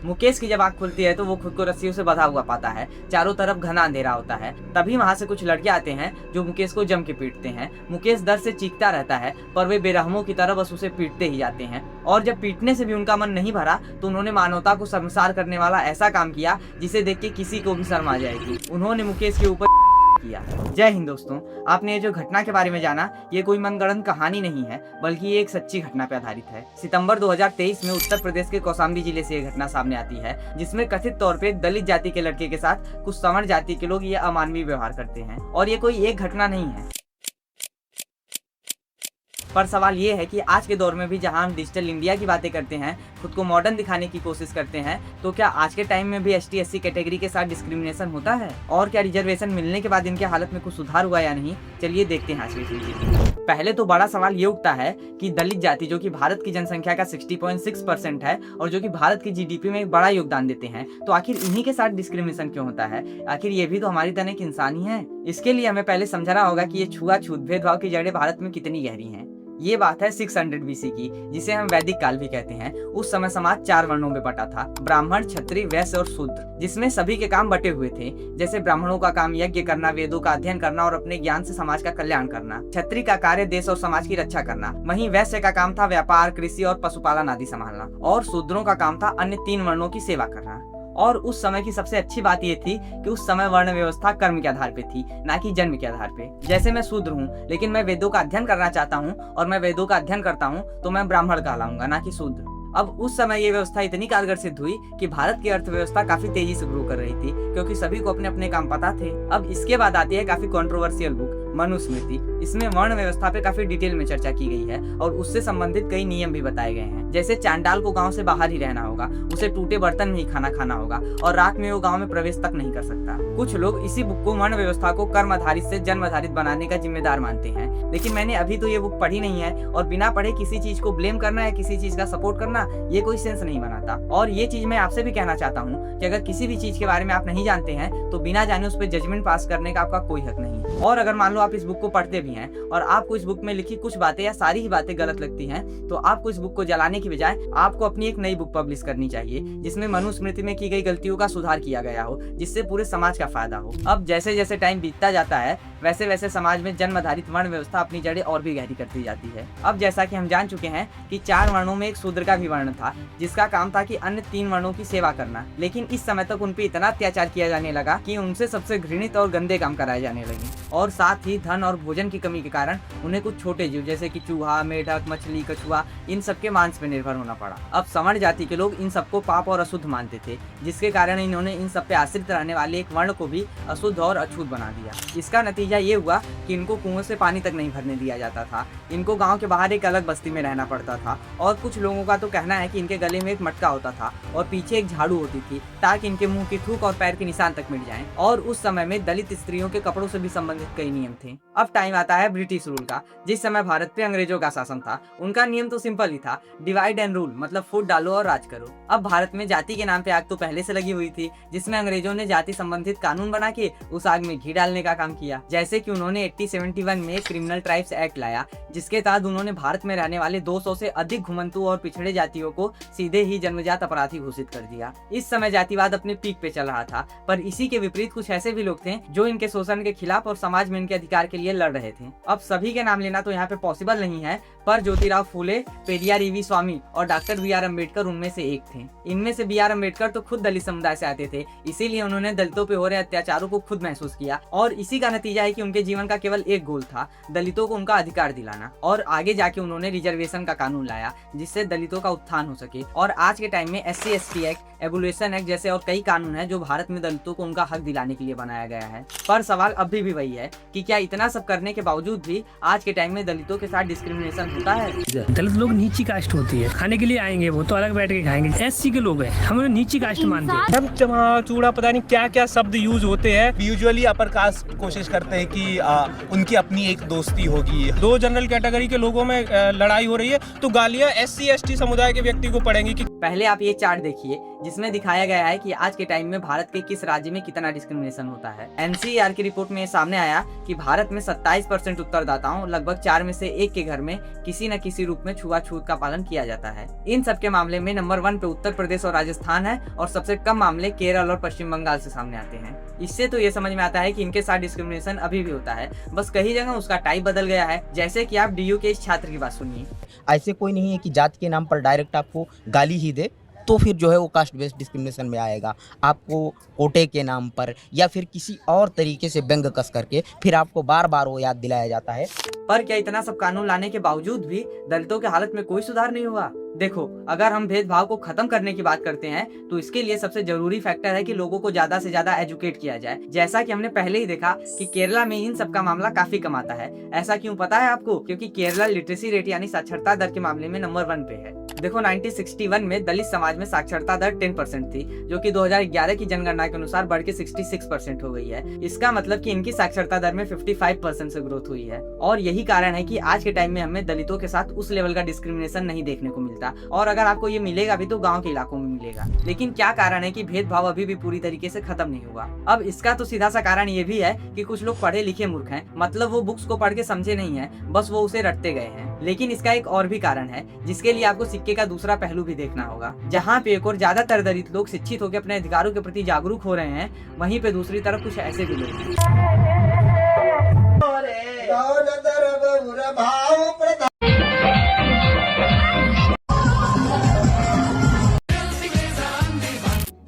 मुकेश की जब आंख खुलती है तो वो खुद को रस्सियों से बंधा हुआ पाता है। चारों तरफ घना अंधेरा होता है। तभी वहाँ से कुछ लड़के आते हैं जो मुकेश को जम के पीटते हैं। मुकेश दर्द से चीखता रहता है पर वे बेरहमों की तरह बस उसे पीटते ही जाते हैं। और जब पीटने से भी उनका मन नहीं भरा तो उन्होंने मानवता को शर्मसार करने वाला ऐसा काम किया जिसे देख के किसी को भी शर्म आ जाएगी। उन्होंने मुकेश के ऊपर किया। जय हिंद दोस्तों, आपने ये जो घटना के बारे में जाना ये कोई मनगढ़ंत कहानी नहीं है बल्कि ये एक सच्ची घटना पर आधारित है। सितंबर 2023 में उत्तर प्रदेश के कौशाम्बी जिले से ये घटना सामने आती है जिसमें कथित तौर पे एक दलित जाति के लड़के के साथ कुछ सवर्ण जाति के लोग ये अमानवीय व्यवहार करते हैं। और ये कोई एक घटना नहीं है, पर सवाल ये है कि आज के दौर में भी जहां हम डिजिटल इंडिया की बातें करते हैं, खुद को मॉडर्न दिखाने की कोशिश करते हैं, तो क्या आज के टाइम में भी ST SC कैटेगरी के साथ डिस्क्रिमिनेशन होता है? और क्या रिजर्वेशन मिलने के बाद इनके हालत में कुछ सुधार हुआ या नहीं? चलिए देखते हैं आज की वीडियो। पहले तो बड़ा सवाल ये उठता है कि दलित जाति जो कि भारत की जनसंख्या का 60.6% है और जो कि भारत की GDP में एक बड़ा योगदान देते हैं, तो आखिर इन्हीं के साथ डिस्क्रिमिनेशन क्यों होता है? आखिर ये भी तो हमारी तरह एक इंसान ही है। इसके लिए हमें पहले समझना होगा कि ये छुआछूत भेदभाव की जड़ें भारत में कितनी गहरी हैं। ये बात है 600 BC की, जिसे हम वैदिक काल भी कहते हैं। उस समय समाज 4 वर्णों में बटा था, ब्राह्मण, क्षत्रिय, वैश्य और शूद्र, जिसमें सभी के काम बटे हुए थे। जैसे ब्राह्मणों का काम यज्ञ करना, वेदों का अध्ययन करना और अपने ज्ञान से समाज का कल्याण करना। क्षत्रिय का कार्य देश और समाज की रक्षा करना। वहीं वैश्य का काम था व्यापार, कृषि और पशुपालन आदि संभालना। और शूद्रों का काम था अन्य 3 वर्णों की सेवा करना। और उस समय की सबसे अच्छी बात ये थी कि उस समय वर्ण व्यवस्था कर्म के आधार पे थी, ना कि जन्म के आधार पे। जैसे मैं शूद्र हूँ लेकिन मैं वेदों का अध्ययन करना चाहता हूँ और मैं वेदों का अध्ययन करता हूँ तो मैं ब्राह्मण कहलाऊंगा, ना कि शूद्र। अब उस समय ये व्यवस्था इतनी कारगर सिद्ध हुई कि भारत की अर्थव्यवस्था काफी तेजी से ग्रो कर रही थी, क्योंकि सभी को अपने अपने काम पता थे। अब इसके बाद आती है काफी कंट्रोवर्शियल बुक मनुस्मृति। इसमें वर्ण व्यवस्था पे काफी डिटेल में चर्चा की गई है और उससे संबंधित कई नियम भी बताए गए हैं। जैसे चांडाल को गांव से बाहर ही रहना होगा, उसे टूटे बर्तन में ही खाना खाना होगा और रात में वो गांव में प्रवेश तक नहीं कर सकता। कुछ लोग इसी बुक को वर्ण व्यवस्था को कर्म आधारित से जन्म आधारित बनाने का जिम्मेदार मानते हैं, लेकिन मैंने अभी तो ये बुक पढ़ी नहीं है और बिना पढ़े किसी चीज को ब्लेम करना या किसी चीज का सपोर्ट करना ये कोई सेंस नहीं बनाता। और ये चीज मैं आपसे भी कहना चाहता हूँ कि अगर किसी भी चीज के बारे में आप नहीं जानते हैं तो बिना जाने उस पर जजमेंट पास करने का आपका कोई हक नहीं है। और अगर मान लो आप इस बुक को पढ़ते भी हैं और आपको इस बुक में लिखी कुछ बातें या सारी ही बातें गलत लगती हैं, तो आपको इस बुक को जलाने की बजाय आपको अपनी एक नई बुक पब्लिश करनी चाहिए जिसमें मनुस्मृति में की गई गलतियों का सुधार किया गया हो, जिससे पूरे समाज का फायदा हो। अब जैसे जैसे टाइम बीतता जाता है वैसे वैसे समाज में जन्म आधारित वर्ण व्यवस्था अपनी जड़ें और भी गहरी करती जाती है। अब जैसा कि हम जान चुके हैं कि 4 वर्णों में एक शूद्र का भी वर्ण था जिसका काम था कि अन्य 3 वर्णों की सेवा करना, लेकिन इस समय तक उन पे इतना अत्याचार किया जाने लगा कि उनसे सबसे घृणित और गंदे काम कराए जाने लगे। और साथ ही धन और भोजन की कमी के कारण उन्हें कुछ छोटे जीव जैसे कि चूहा, मेढक, मछली, कछुआ इन सबके मांस पर निर्भर होना पड़ा। अब सवर्ण जाति के लोग इन सबको पाप और अशुद्ध मानते थे, जिसके कारण इन्होंने इन सब पे आश्रित रहने वाले एक वर्ण को भी अशुद्ध और अछूत बना दिया। इसका नतीजा ये हुआ कि इनको कुओं से पानी तक नहीं भरने दिया जाता था। इनको गांव के बाहर एक अलग बस्ती में रहना पड़ता था और कुछ लोगों का तो कहना है कि इनके गले में एक मटका होता था और पीछे एक झाड़ू होती थी ताकि इनके मुंह की थूक और पैर के निशान तक मिट जाएं। और उस समय में दलित स्त्रियों के कपड़ों से भी संबंधित कई नियम थे। अब टाइम आता है ब्रिटिश रूल का। जिस समय भारत पे अंग्रेजों का शासन था उनका नियम तो सिंपल ही था, डिवाइड एंड रूल, मतलब फूट डालो और राज करो। अब भारत में जाति के नाम पे आग तो पहले से लगी हुई थी, जिसमें अंग्रेजों ने जाति संबंधित कानून बना के उस आग में घी डालने का काम किया। जैसे कि उन्होंने 1871 में क्रिमिनल ट्राइब्स एक्ट लाया, जिसके तहत उन्होंने भारत में रहने वाले 200 से अधिक घुमंतु और पिछड़े जातियों को सीधे ही जन्मजात अपराधी घोषित कर दिया। इस समय जातिवाद अपने पीक पे चल रहा था, पर इसी के विपरीत कुछ ऐसे भी लोग थे जो इनके शोषण के खिलाफ और समाज में इनके अधिकार के लिए लड़ रहे थे। अब सभी के नाम लेना तो यहाँ पे पॉसिबल नहीं है, पर ज्योतिराव फूले, पेरियार ईवी स्वामी और डॉक्टर BR अम्बेडकर उनमें से एक थे। इनमें से BR अम्बेडकर तो खुद दलित समुदाय से आते थे, इसीलिए उन्होंने दलितों पे हो रहे अत्याचारों को खुद महसूस किया और इसी का नतीजा है कि उनके जीवन का केवल एक गोल था, दलितों को उनका अधिकार दिलाना। और आगे जाके उन्होंने रिजर्वेशन का कानून लाया जिससे दलितों का उत्थान हो सके। और आज के टाइम में SC ST act, abolition act जैसे और कई कानून हैं जो भारत में दलितों को उनका हक दिलाने के लिए बनाया गया है। पर सवाल अभी भी वही है कि क्या इतना सब करने के बावजूद भी आज के टाइम में दलितों के साथ डिस्क्रिमिनेशन होता है? दलित लोग नीची कास्ट होती है, खाने के लिए आएंगे वो तो अलग बैठ के खाएंगे। SC के लोग हैं, हम उन्हें नीची कास्ट मानते हैं। हम चमा चूड़ा पता नहीं क्या क्या शब्द यूज होते हैं। यूजुअली अपर कास्ट कोशिश करते हैं कि उनकी अपनी एक दोस्ती होगी। 2 जनरल कैटेगरी के लोगों में लड़ाई हो रही है तो गालियां SC ST समुदाय के व्यक्ति को पड़ेंगी। पहले आप ये चार्ट देखिए जिसमें दिखाया गया है कि आज के टाइम में भारत के किस राज्य में कितना डिस्क्रिमिनेशन होता है। एनसीआर की रिपोर्ट में सामने आया कि भारत में 27% उत्तरदाताओं, लगभग 4 में से 1 के घर में किसी न किसी रूप में छुआछूत का पालन किया जाता है। इन सब के मामले में नंबर 1 पे उत्तर प्रदेश और राजस्थान है और सबसे कम मामले केरल और पश्चिम बंगाल से सामने आते हैं। इससे तो ये समझ में आता है कि इनके साथ डिस्क्रिमिनेशन अभी भी होता है, बस कई जगह उसका टाइप बदल गया है। जैसे कि आप डीयू के इस छात्र की बात सुनिए। ऐसे कोई नहीं है कि जाति के नाम पर डायरेक्ट आपको गाली ही दे, तो फिर जो है वो कास्ट बेस्ड डिस्क्रिमिनेशन में आएगा। आपको कोटे के नाम पर या फिर किसी और तरीके से व्यंग कस करके फिर आपको बार बार वो याद दिलाया जाता है। पर क्या इतना सब कानून लाने के बावजूद भी दलितों के हालत में कोई सुधार नहीं हुआ? देखो, अगर हम भेदभाव को खत्म करने की बात करते हैं तो इसके लिए सबसे जरूरी फैक्टर है कि लोगों को ज्यादा से ज्यादा एजुकेट किया जाए। जैसा कि हमने पहले ही देखा कि केरला में इन सब का मामला काफी कम आता है। ऐसा क्यों पता है आपको? क्योंकि केरला लिटरेसी रेट यानी साक्षरता दर के मामले में नंबर 1 पे है। देखो, 1961 में दलित समाज में साक्षरता दर 10% थी, जो कि 2011 की जनगणना के अनुसार बढ़ के 66% हो गई है। इसका मतलब कि इनकी साक्षरता दर में 55% से ग्रोथ हुई है। और यही कारण है कि आज के टाइम में हमें दलितों के साथ उस लेवल का डिस्क्रिमिनेशन नहीं देखने को मिलता, और अगर आपको ये मिलेगा भी तो गांव के इलाकों में मिलेगा। लेकिन क्या कारण है कि भेदभाव अभी भी पूरी तरीके से खत्म नहीं हुआ? अब इसका तो सीधा सा कारण ये भी है कि कुछ लोग पढ़े लिखे मूर्ख हैं, मतलब वो बुक्स को पढ़ के समझे नहीं है, बस वो उसे रटते गए हैं। लेकिन इसका एक और भी कारण है जिसके लिए आपको सिक्के का दूसरा पहलू भी देखना होगा। जहाँ पे एक और ज्यादातर दलित लोग शिक्षित होकर अपने अधिकारों के प्रति जागरूक हो रहे हैं, वहीं पे दूसरी तरफ कुछ ऐसे भी लोग हैं।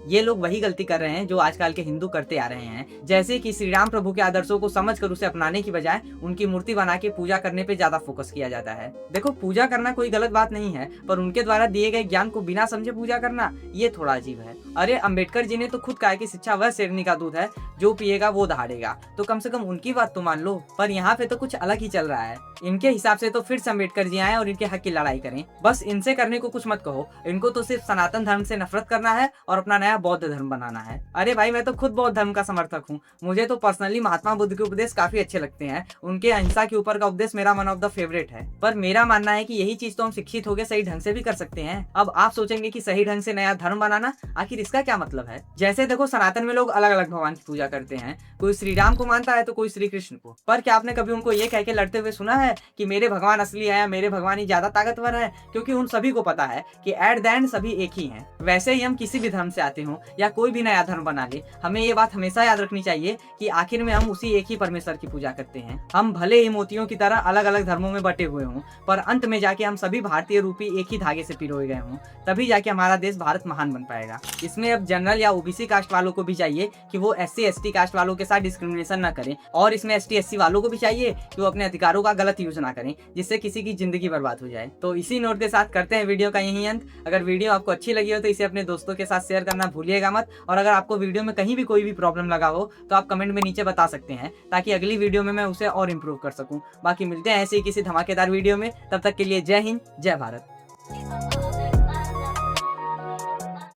ये लोग वही गलती कर रहे हैं जो आजकल के हिंदू करते आ रहे हैं, जैसे कि श्री राम प्रभु के आदर्शों को समझकर उसे अपनाने की बजाय उनकी मूर्ति बना के पूजा करने पे ज्यादा फोकस किया जाता है। देखो, पूजा करना कोई गलत बात नहीं है, पर उनके द्वारा दिए गए ज्ञान को बिना समझे पूजा करना ये थोड़ा अजीब है। अरे, अंबेडकर जी ने तो खुद कहा कि शिक्षा वह शेरनी का दूध है, जो पिएगा वो दहाड़ेगा, तो कम से कम उनकी बात तो मान लो। पर यहाँ पे तो कुछ अलग ही चल रहा है। इनके हिसाब से तो फिर से अंबेडकर जी आए और इनके हक की लड़ाई करें। बस इनसे करने को कुछ मत कहो, इनको तो सिर्फ सनातन धर्म से नफरत करना है और अपना नया बौद्ध धर्म बनाना है। अरे भाई, मैं तो खुद बौद्ध धर्म का समर्थक हूँ। मुझे तो पर्सनली महात्मा बुद्ध के उपदेश काफी अच्छे लगते हैं। उनके अहिंसा के ऊपर का उपदेश मेरा वन ऑफ द फेवरेट है। पर मेरा मानना है कि यही चीज तो हम शिक्षित हो गए सही ढंग से भी कर सकते हैं। अब आप सोचेंगे कि सही ढंग से नया धर्म बनाना, आखिर इसका क्या मतलब है? जैसे देखो, सनातन में लोग अलग अलग भगवान की पूजा करते हैं। कोई श्री राम को मानता है तो कोई श्री कृष्ण को। पर क्या आपने कभी उनको ये कह के लड़ते हुए सुना है कि मेरे भगवान असली है या मेरे भगवान ही ज्यादा ताकतवर है? क्योंकि उन सभी को पता है कि एट द एंड सभी एक ही हैं। वैसे ही हम किसी भी धर्म से आते हो या कोई भी नया धर्म बना ले, हमें ये बात हमेशा याद रखनी चाहिए कि आखिर में हम उसी एक ही परमेश्वर की पूजा करते हैं। हम भले ही मोतियों की तरह अलग अलग धर्मों में बटे हुए हों, पर अंत में जाके हम सभी भारतीय रूपी एक ही धागे से पिरोए गए हों, तभी जाके हमारा देश भारत महान बन पाएगा। इसमें अब जनरल या ओबीसी कास्ट वालों को भी चाहिए कि वो SC ST कास्ट वालों के साथ डिस्क्रिमिनेशन न करें, और इसमें ST SC वालों को भी चाहिए कि वो अपने अधिकारों का गलत यूज ना करें, जिससे किसी की जिंदगी बर्बाद हो जाए। तो इसी नोट के साथ करते हैं वीडियो का यही अंत। अगर वीडियो आपको अच्छी लगी हो तो इसे अपने दोस्तों के साथ शेयर करना भूलिएगा मत, और अगर आपको वीडियो में कहीं भी कोई भी प्रॉब्लम लगा हो तो आप कमेंट में नीचे बता सकते हैं, ताकि अगली वीडियो में मैं उसे और इम्प्रूव कर सकूं। बाकी मिलते हैं ऐसे ही किसी धमाकेदार वीडियो में, तब तक के लिए जय हिंद, जय भारत।